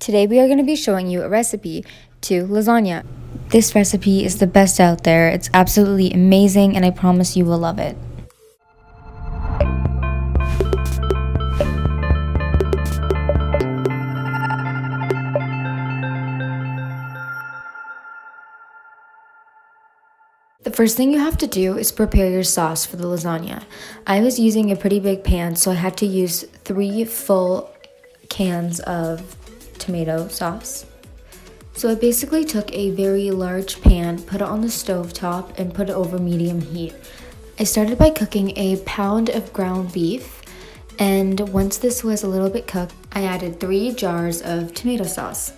Today we are going to be showing you a recipe to lasagna. This recipe is the best out there. It's absolutely amazing and I promise you will love it. The first thing you have to do is prepare your sauce for the lasagna. I was using a pretty big pan, so I had to use 3 full cans of tomato sauce. So I basically took a very large pan, put it on the stove top, and put it over medium heat. I started by cooking a pound of ground beef, and once this was a little bit cooked, I added 3 jars of tomato sauce.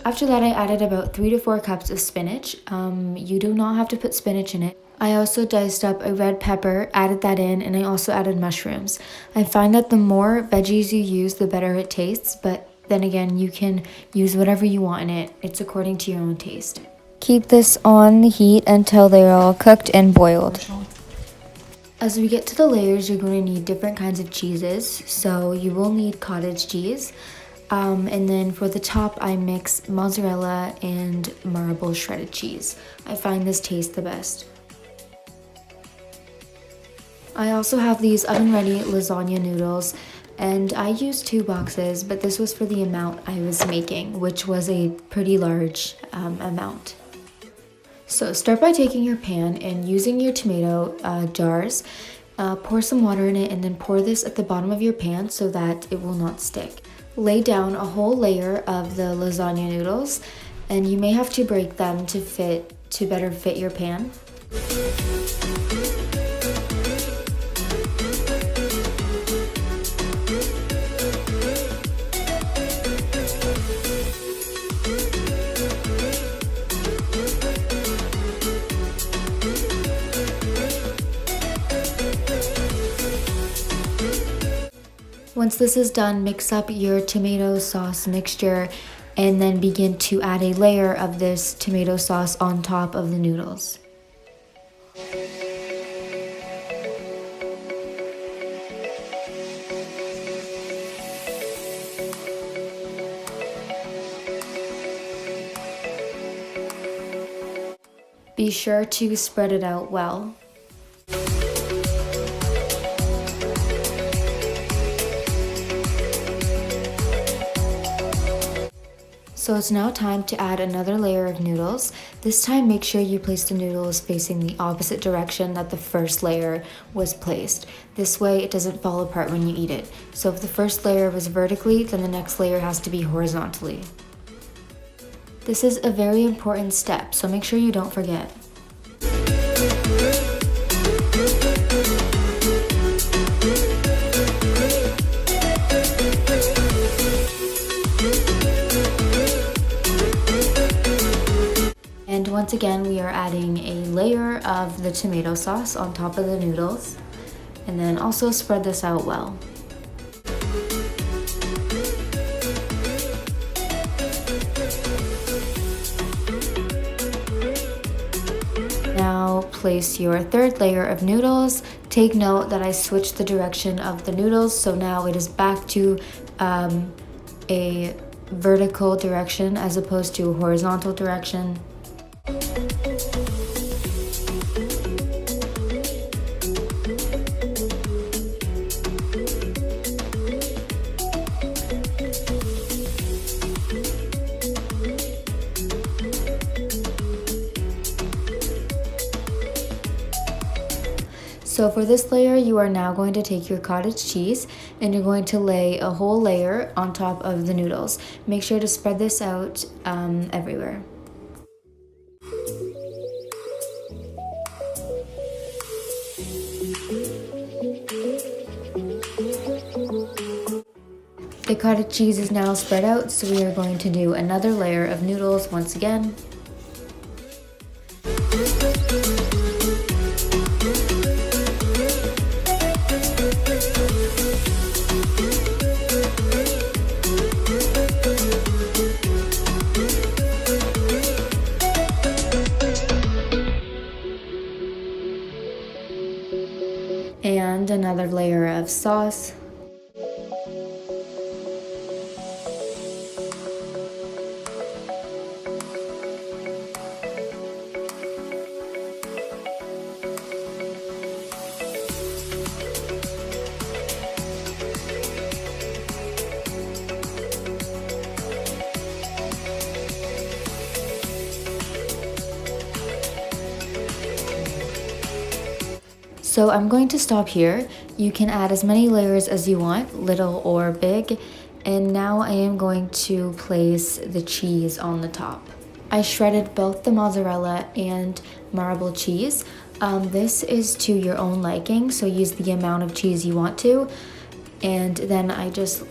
After that, I added about 3 to 4 cups of spinach. You do not have to put spinach in it. I also diced up a red pepper, added that in, and I also added mushrooms. I find that the more veggies you use, the better it tastes, but then again, you can use whatever you want in it. It's according to your own taste. Keep this on the heat until they're all cooked and boiled. As we get to the layers, you're going to need different kinds of cheeses. So you will need cottage cheese. And then for the top, I mix mozzarella and marble shredded cheese. I find this tastes the best. I also have these oven-ready lasagna noodles, and I used 2 boxes, but this was for the amount I was making, which was a pretty large amount. So start by taking your pan and using your tomato jars, pour some water in it, and then pour this at the bottom of your pan so that it will not stick. Lay down a whole layer of the lasagna noodles, and you may have to break them to better fit your pan. Once this is done, mix up your tomato sauce mixture and then begin to add a layer of this tomato sauce on top of the noodles. Be sure to spread it out well. So it's now time to add another layer of noodles. This time make sure you place the noodles facing the opposite direction that the first layer was placed. This way it doesn't fall apart when you eat it. So if the first layer was vertically, then the next layer has to be horizontally. This is a very important step, so make sure you don't forget. And once again, we are adding a layer of the tomato sauce on top of the noodles, and then also spread this out well. Now place your third layer of noodles. Take note that I switched the direction of the noodles, so now it is back to a vertical direction as opposed to a horizontal direction. So for this layer, you are now going to take your cottage cheese and you're going to lay a whole layer on top of the noodles. Make sure to spread this out everywhere. The cottage cheese is now spread out, so we are going to do another layer of noodles once again. And another layer of sauce. So I'm going to stop here. You can add as many layers as you want, little or big. And now I am going to place the cheese on the top. I shredded both the mozzarella and marble cheese. This is to your own liking, so use the amount of cheese you want to. And then I just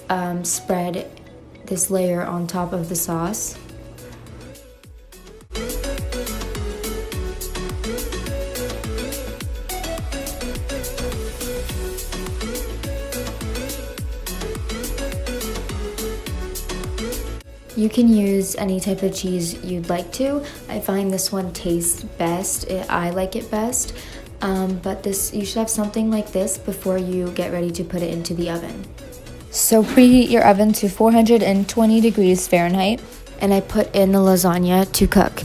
spread this layer on top of the sauce. You can use any type of cheese you'd like to. I find this one tastes best. I like it best. But you should have something like this before you get ready to put it into the oven. So preheat your oven to 420 degrees Fahrenheit, and I put in the lasagna to cook.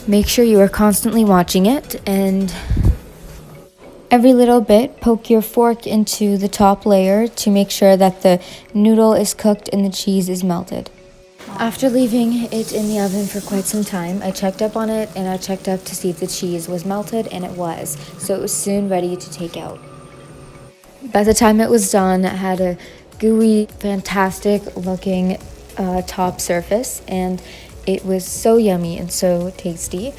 Make sure you are constantly watching it, and every little bit, poke your fork into the top layer to make sure that the noodle is cooked and the cheese is melted. After leaving it in the oven for quite some time, I checked up on it and I checked up to see if the cheese was melted, and it was. So it was soon ready to take out. By the time it was done, it had a gooey, fantastic looking top surface, and it was so yummy and so tasty.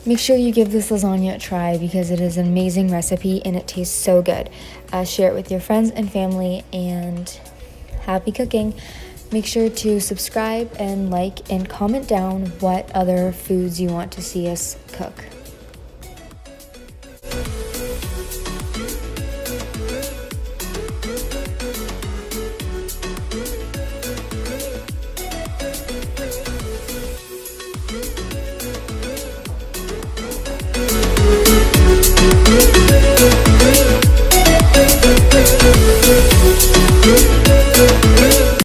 Make sure you give this lasagna a try because it is an amazing recipe and it tastes so good. Share it with your friends and family, and happy cooking. Make sure to subscribe and like and comment down what other foods you want to see us cook.